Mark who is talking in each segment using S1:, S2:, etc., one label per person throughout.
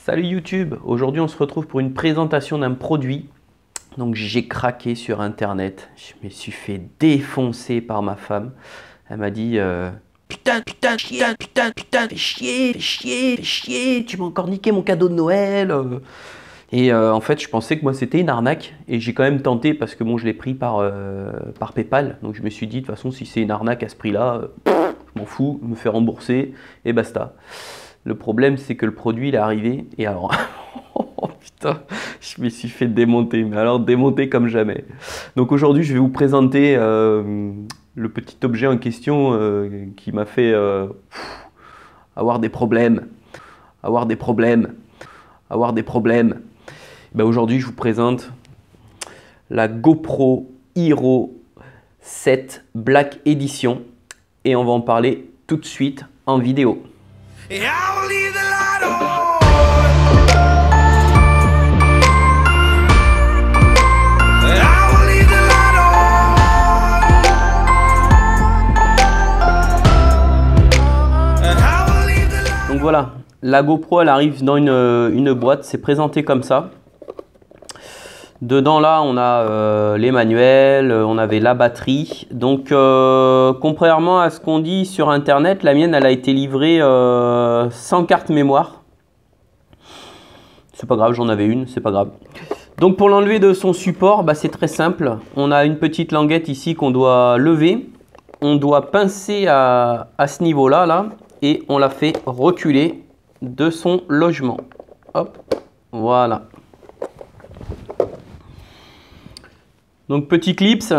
S1: Salut YouTube, aujourd'hui on se retrouve pour une présentation d'un produit. Donc j'ai craqué sur internet, je me suis fait défoncer par ma femme. Elle m'a dit putain, fais chier, tu m'as encore niqué mon cadeau de Noël. Et en fait je pensais que moi c'était une arnaque et j'ai quand même tenté parce que bon je l'ai pris par PayPal. Donc je me suis dit de toute façon si c'est une arnaque à ce prix là, je m'en fous, me faire rembourser et basta. Le problème, c'est que le produit, il est arrivé et alors, oh putain, je me suis fait démonter, mais alors démonter comme jamais. Donc aujourd'hui, je vais vous présenter le petit objet en question qui m'a fait avoir des problèmes. Ben aujourd'hui, je vous présente la GoPro Hero 7 Black Edition et on va en parler tout de suite en vidéo. Donc voilà, la GoPro elle arrive dans une boîte, c'est présenté comme ça. Dedans là on a les manuels, on avait la batterie. Donc contrairement à ce qu'on dit sur internet, la mienne elle a été livrée sans carte mémoire. C'est pas grave, j'en avais une, c'est pas grave. Donc pour l'enlever de son support, bah, c'est très simple. On a une petite languette ici qu'on doit lever. On doit pincer à ce niveau-là là, et on la fait reculer de son logement. Hop, voilà. Donc petit clips,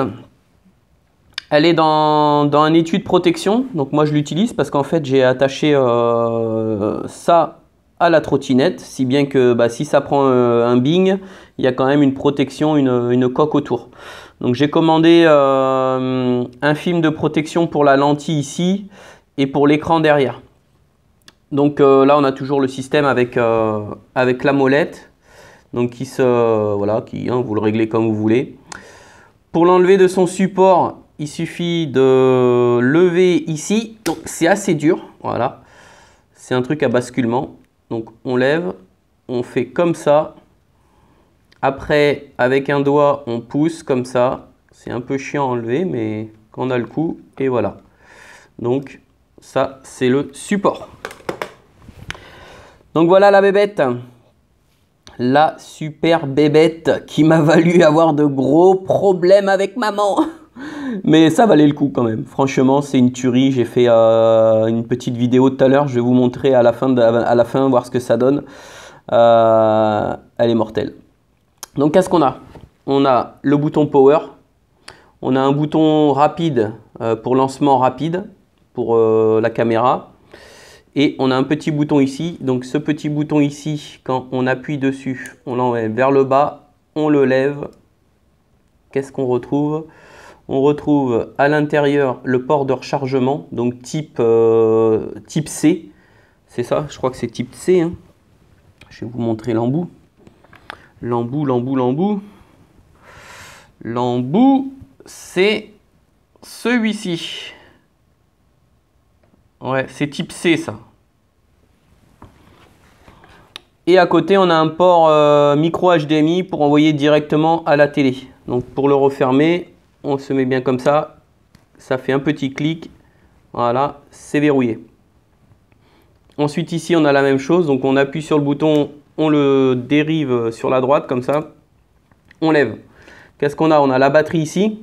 S1: elle est dans un étui de protection. Donc moi je l'utilise parce qu'en fait j'ai attaché ça à la trottinette. Si bien que bah, si ça prend un bing, il y a quand même une protection, une coque autour. Donc j'ai commandé un film de protection pour la lentille ici et pour l'écran derrière. Donc là on a toujours le système avec la molette. Donc qui voilà, vous le réglez comme vous voulez. Pour l'enlever de son support, il suffit de lever ici. Donc c'est assez dur, voilà. C'est un truc à basculement. Donc on lève, on fait comme ça. Après, avec un doigt, on pousse comme ça. C'est un peu chiant à enlever, mais quand on a le coup, et voilà. Donc ça, c'est le support. Donc voilà la bébête. La super bébête qui m'a valu avoir de gros problèmes avec maman. Mais ça valait le coup quand même. Franchement, c'est une tuerie. J'ai fait une petite vidéo tout à l'heure. Je vais vous montrer à la fin, voir ce que ça donne. Elle est mortelle. Donc, qu'est-ce qu'on a? On a le bouton Power. On a un bouton rapide pour lancement rapide pour la caméra. Et on a un petit bouton ici, donc ce petit bouton ici, quand on appuie dessus, on l'enlève vers le bas, on le lève. Qu'est-ce qu'on retrouve? On retrouve à l'intérieur le port de rechargement, donc type C. C'est ça, je crois que c'est type C. Hein. Je vais vous montrer l'embout. L'embout, c'est celui-ci. Ouais, c'est type C ça. Et à côté, on a un port micro HDMI pour envoyer directement à la télé. Donc pour le refermer, on se met bien comme ça. Ça fait un petit clic. Voilà, c'est verrouillé. Ensuite ici, on a la même chose. Donc on appuie sur le bouton, on le dérive sur la droite comme ça. On lève. Qu'est-ce qu'on a? On a la batterie ici.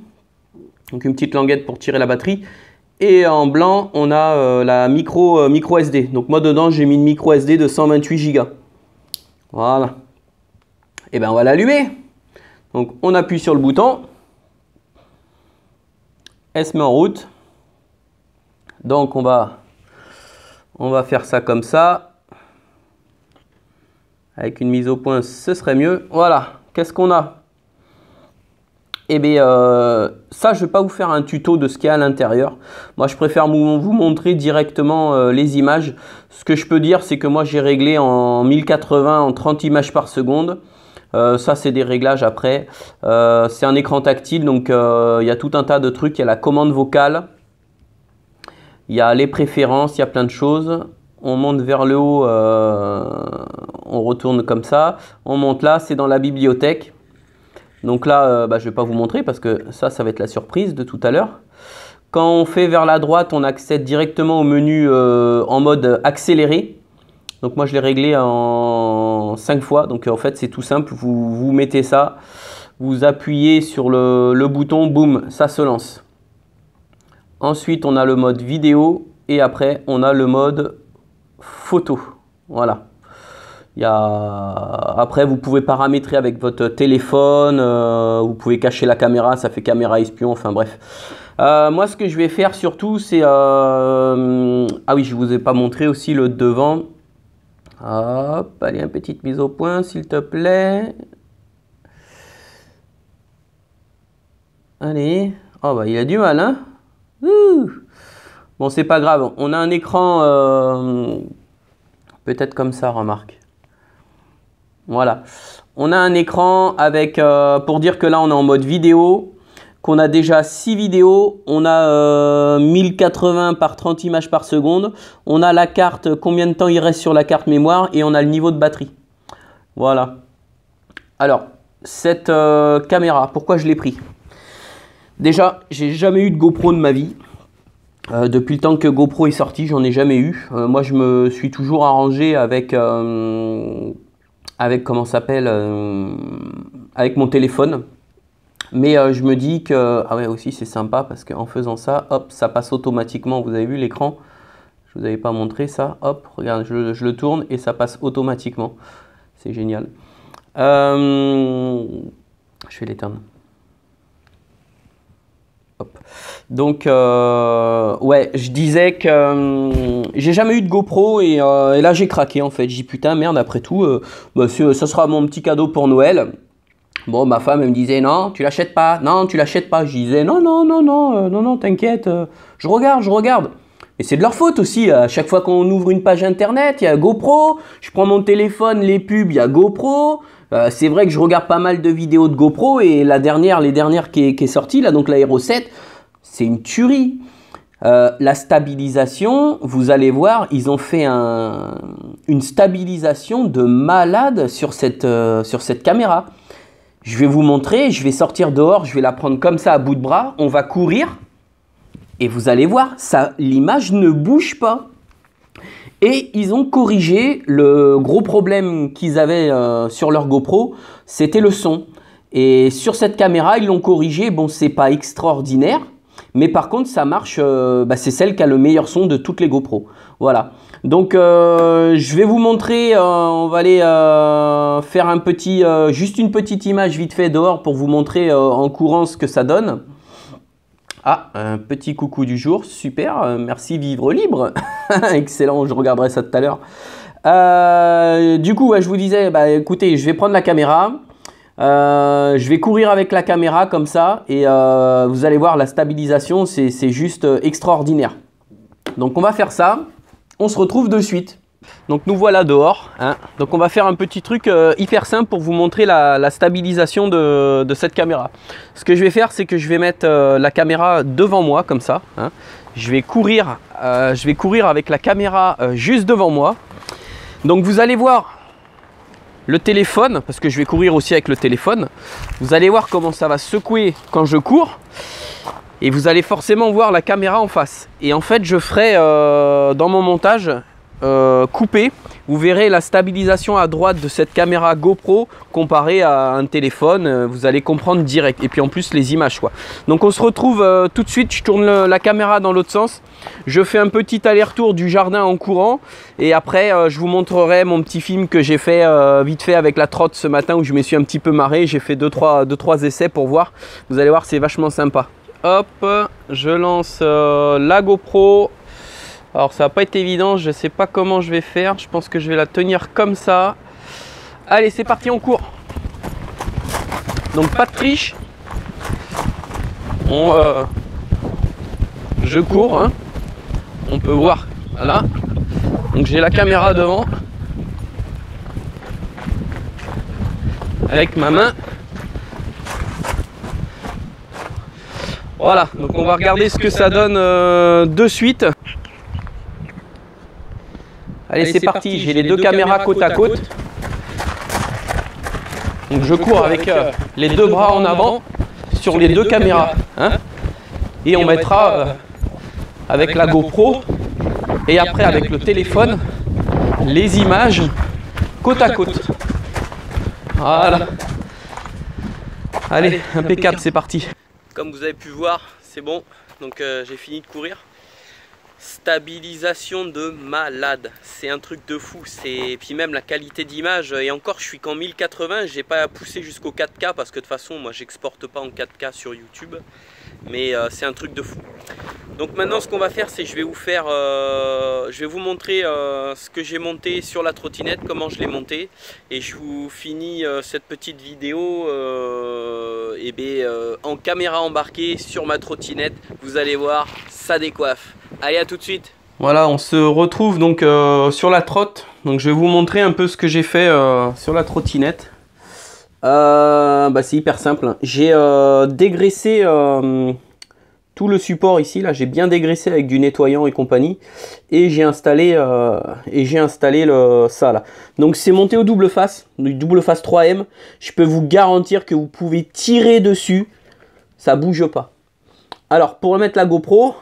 S1: Donc une petite languette pour tirer la batterie. Et en blanc, on a la micro SD. Donc moi dedans, j'ai mis une micro SD de 128 Go. Voilà. Et bien on va l'allumer. Donc on appuie sur le bouton. Elle se met en route. Donc on va faire ça comme ça. Avec une mise au point, ce serait mieux. Voilà. Qu'est-ce qu'on a? Eh bien, ça, je ne vais pas vous faire un tuto de ce qu'il y a à l'intérieur. Moi, je préfère vous montrer directement les images. Ce que je peux dire, c'est que moi, j'ai réglé en 1080 en 30 images par seconde. Ça, c'est des réglages après. C'est un écran tactile, donc il y a tout un tas de trucs. Il y a la commande vocale. Il y a les préférences, il y a plein de choses. On monte vers le haut, on retourne comme ça, on monte là, c'est dans la bibliothèque. Donc là, je ne vais pas vous montrer parce que ça va être la surprise de tout à l'heure. Quand on fait vers la droite, on accède directement au menu en mode accéléré. Donc moi, je l'ai réglé en 5 fois. Donc en fait, c'est tout simple. Vous mettez ça, vous appuyez sur le bouton, boum, ça se lance. Ensuite, on a le mode vidéo et après, on a le mode photo. Voilà. Après, vous pouvez paramétrer avec votre téléphone, vous pouvez cacher la caméra, ça fait caméra espion, enfin bref. Moi, ce que je vais faire surtout, c'est... Ah oui, je ne vous ai pas montré aussi le devant. Hop, allez, une petite mise au point, s'il te plaît. Allez. Oh, bah, il a du mal, hein. Bon, c'est pas grave. On a un écran... peut-être comme ça, remarque. Voilà. On a un écran avec... pour dire que là, on est en mode vidéo. Qu'on a déjà 6 vidéos, on a 1080 par 30 images par seconde, on a la carte, combien de temps il reste sur la carte mémoire et on a le niveau de batterie. Voilà. Alors, cette caméra, pourquoi je l'ai pris? Déjà, j'ai jamais eu de GoPro de ma vie. Depuis le temps que GoPro est sorti, j'en ai jamais eu. Moi, je me suis toujours arrangé avec comment ça s'appelle, avec mon téléphone. Mais je me dis que, ah ouais, aussi c'est sympa parce qu'en faisant ça, hop, ça passe automatiquement. Vous avez vu l'écran? Je ne vous avais pas montré ça. Hop, regarde, je le tourne et ça passe automatiquement. C'est génial. Je vais l'éteindre. Hop. Donc, ouais, je disais que j'ai jamais eu de GoPro et là j'ai craqué en fait. J'ai dit putain, merde, après tout, ça sera mon petit cadeau pour Noël. Bon, ma femme, elle me disait, non, tu l'achètes pas, non, tu l'achètes pas. Je disais, non, t'inquiète, je regarde. Et c'est de leur faute aussi, à chaque fois qu'on ouvre une page internet, il y a GoPro, je prends mon téléphone, les pubs, il y a GoPro. C'est vrai que je regarde pas mal de vidéos de GoPro et les dernières qui est sortie, là, donc la Hero 7, c'est une tuerie. La stabilisation, vous allez voir, ils ont fait une stabilisation de malade sur cette caméra. Je vais vous montrer, je vais sortir dehors, je vais la prendre comme ça à bout de bras, on va courir et vous allez voir, l'image ne bouge pas. Et ils ont corrigé le gros problème qu'ils avaient sur leur GoPro, c'était le son. Et sur cette caméra, ils l'ont corrigé, bon c'est pas extraordinaire, mais par contre ça marche, c'est celle qui a le meilleur son de toutes les GoPro. Voilà. Donc je vais vous montrer, on va aller faire juste une petite image vite fait dehors pour vous montrer en courant ce que ça donne. Ah, un petit coucou du jour, super, merci Vivre Libre, excellent, je regarderai ça tout à l'heure. Du coup, je vous disais, écoutez, je vais prendre la caméra, je vais courir avec la caméra comme ça et vous allez voir la stabilisation, c'est juste extraordinaire. Donc on va faire ça. On se retrouve de suite. Donc nous voilà dehors. Hein. Donc on va faire un petit truc hyper simple pour vous montrer la stabilisation de cette caméra. Ce que je vais faire, c'est que je vais mettre la caméra devant moi comme ça. Hein. Je vais courir avec la caméra juste devant moi. Donc vous allez voir le téléphone, parce que je vais courir aussi avec le téléphone. Vous allez voir comment ça va secouer quand je cours. Et vous allez forcément voir la caméra en face. Et en fait, je ferai dans mon montage coupé. Vous verrez la stabilisation à droite de cette caméra GoPro comparée à un téléphone. Vous allez comprendre direct. Et puis en plus, les images, quoi. Donc on se retrouve tout de suite. Je tourne la caméra dans l'autre sens. Je fais un petit aller-retour du jardin en courant. Et après, je vous montrerai mon petit film que j'ai fait vite fait avec la trotte ce matin où je me suis un petit peu marré. J'ai fait 2-3 essais pour voir. Vous allez voir, c'est vachement sympa. Hop, je lance la GoPro. Alors ça va pas être évident, je sais pas comment je vais faire. Je pense que je vais la tenir comme ça. Allez, c'est parti, on court. Donc pas de triche. Je cours, hein. On peut voir. Voilà. Donc j'ai la caméra devant. Avec ma main. Voilà, donc on va regarder ce que ça donne de suite. Allez, c'est parti, j'ai les deux caméras côte à côte. Donc je cours avec les deux bras en avant sur les deux caméras. Hein, et on mettra avec la GoPro et après avec le téléphone les images côte à côte. Voilà. Allez, impeccable, c'est parti. Comme vous avez pu voir, c'est bon. Donc j'ai fini de courir. Stabilisation de malade, c'est un truc de fou. Et puis même la qualité d'image, et encore je suis qu'en 1080, j'ai pas poussé jusqu'au 4K parce que de toute façon moi j'exporte pas en 4K sur YouTube, mais c'est un truc de fou. Donc maintenant ce qu'on va faire, c'est je vais vous montrer ce que j'ai monté sur la trottinette, comment je l'ai monté, et je vous finis cette petite vidéo en caméra embarquée sur ma trottinette. Vous allez voir, ça décoiffe. Allez, à tout de suite. Voilà, on se retrouve donc sur la trotte. Donc je vais vous montrer un peu ce que j'ai fait sur la trottinette. C'est hyper simple, hein. J'ai dégraissé tout le support ici, là j'ai bien dégraissé avec du nettoyant et compagnie, et j'ai installé ça là. Donc c'est monté au double face, du double face 3M. Je peux vous garantir que vous pouvez tirer dessus, ça bouge pas. Alors pour mettre la GoPro,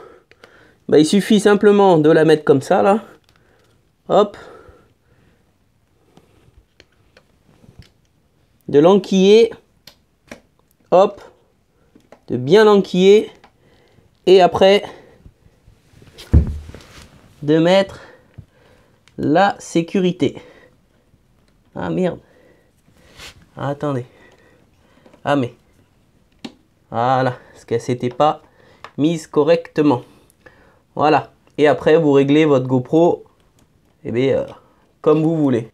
S1: il suffit simplement de la mettre comme ça là, hop, de l'enquiller, hop, de bien l'enquiller, et après de mettre la sécurité. Ah merde, ah, attendez, ah mais voilà, parce qu'elle s'était pas mise correctement. Voilà, et après vous réglez votre GoPro comme vous voulez.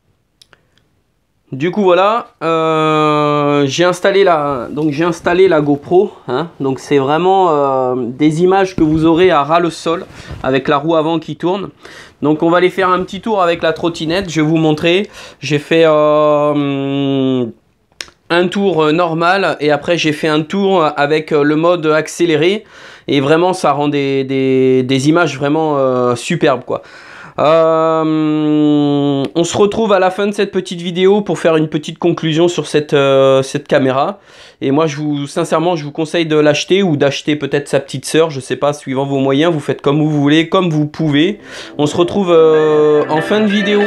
S1: Du coup voilà, j'ai installé la GoPro, hein. Donc c'est vraiment des images que vous aurez à ras le sol avec la roue avant qui tourne. Donc on va aller faire un petit tour avec la trottinette, je vais vous montrer. J'ai fait un tour normal et après j'ai fait un tour avec le mode accéléré, et vraiment ça rend des images vraiment superbes quoi. On se retrouve à la fin de cette petite vidéo pour faire une petite conclusion sur cette caméra. Et moi sincèrement je vous conseille de l'acheter, ou d'acheter peut-être sa petite sœur, je sais pas, suivant vos moyens, vous faites comme vous voulez, comme vous pouvez. On se retrouve en fin de vidéo.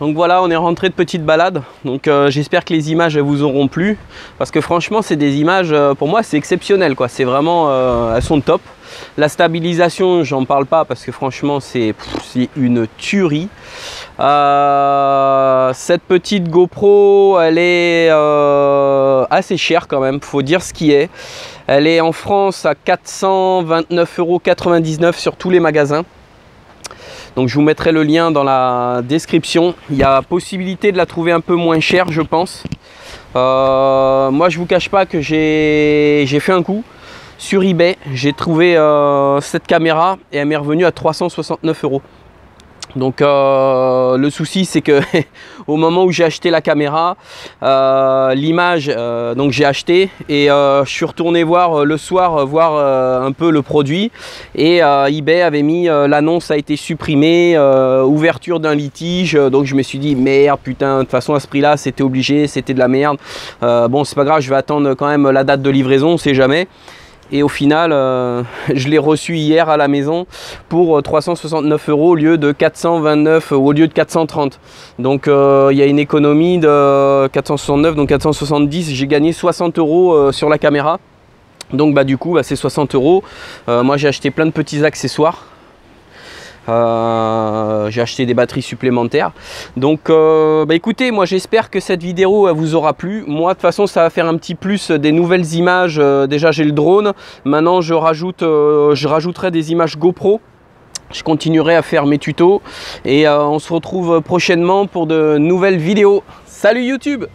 S1: Donc voilà, on est rentré de petite balade. Donc j'espère que les images elles vous auront plu. Parce que franchement, c'est des images, pour moi, c'est exceptionnel, quoi. C'est vraiment, elles sont top. La stabilisation, j'en parle pas parce que franchement, c'est une tuerie. Cette petite GoPro, elle est assez chère quand même, faut dire ce qui est. Elle est en France à 429,99 € sur tous les magasins. Donc je vous mettrai le lien dans la description. Il y a possibilité de la trouver un peu moins chère, je pense. Moi, je vous cache pas que j'ai fait un coup sur eBay. J'ai trouvé cette caméra et elle m'est revenue à 369 €. Donc le souci, c'est que au moment où j'ai acheté la caméra, l'image, donc j'ai acheté et je suis retourné voir le soir, voir un peu le produit, et eBay avait mis l'annonce a été supprimée, ouverture d'un litige. Donc je me suis dit merde, putain, de toute façon à ce prix là c'était obligé, c'était de la merde. Bon, c'est pas grave, je vais attendre quand même la date de livraison, on sait jamais. Et au final, je l'ai reçu hier à la maison pour 369 € au lieu de 429, au lieu de 430. Donc il y a une économie de 469, donc 470. J'ai gagné 60 € sur la caméra. Donc bah, du coup, bah, c'est 60 €. Moi, j'ai acheté plein de petits accessoires. J'ai acheté des batteries supplémentaires. Donc bah écoutez, moi j'espère que cette vidéo vous aura plu. Moi de toute façon ça va faire un petit plus des nouvelles images. Déjà j'ai le drone, maintenant je rajouterai des images GoPro. Je continuerai à faire mes tutos et on se retrouve prochainement pour de nouvelles vidéos. Salut YouTube!